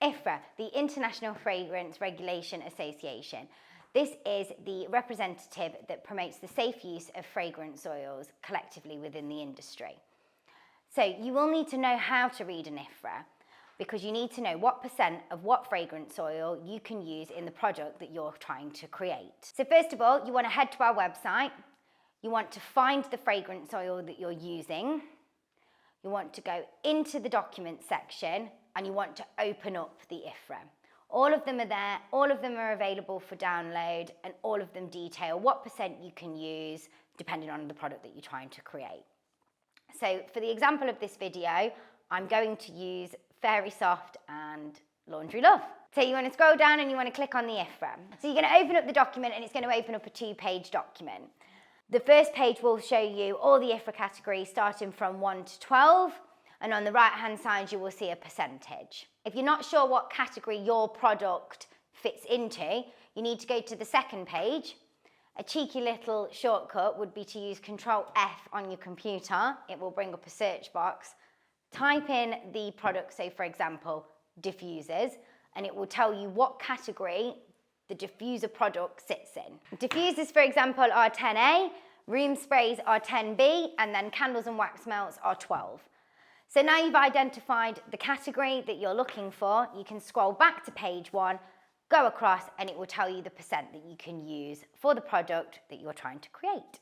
IFRA, the International Fragrance Regulation Association. This is the representative that promotes the safe use of fragrance oils collectively within the industry. So you will need to know how to read an IFRA, because you need to know what percent of what fragrance oil you can use in the product that you're trying to create. So first of all, you want to head to our website. You want to find the fragrance oil that you're using. You want to go into the document section and you want to open up the IFRA. All of them are there, all of them are available for download, and all of them detail what percent you can use depending on the product that you're trying to create. So for the example of this video, I'm going to use Fairy Soft and Laundry Love. So you want to scroll down and you want to click on the IFRA. So you're going to open up the document and it's going to open up a 2-page document. The first page will show you all the IFRA categories starting from 1 to 12, and on the right hand side you will see a percentage. If you're not sure what category your product fits into, you need to go to the second page. A cheeky little shortcut would be to use Control F on your computer. It will bring up a search box. Type in the product, so for example, diffusers, and it will tell you what category the diffuser product sits in. Diffusers, for example, are 10A, room sprays are 10B, and then candles and wax melts are 12. So now you've identified the category that you're looking for, you can scroll back to page 1, go across, and it will tell you the percent that you can use for the product that you're trying to create.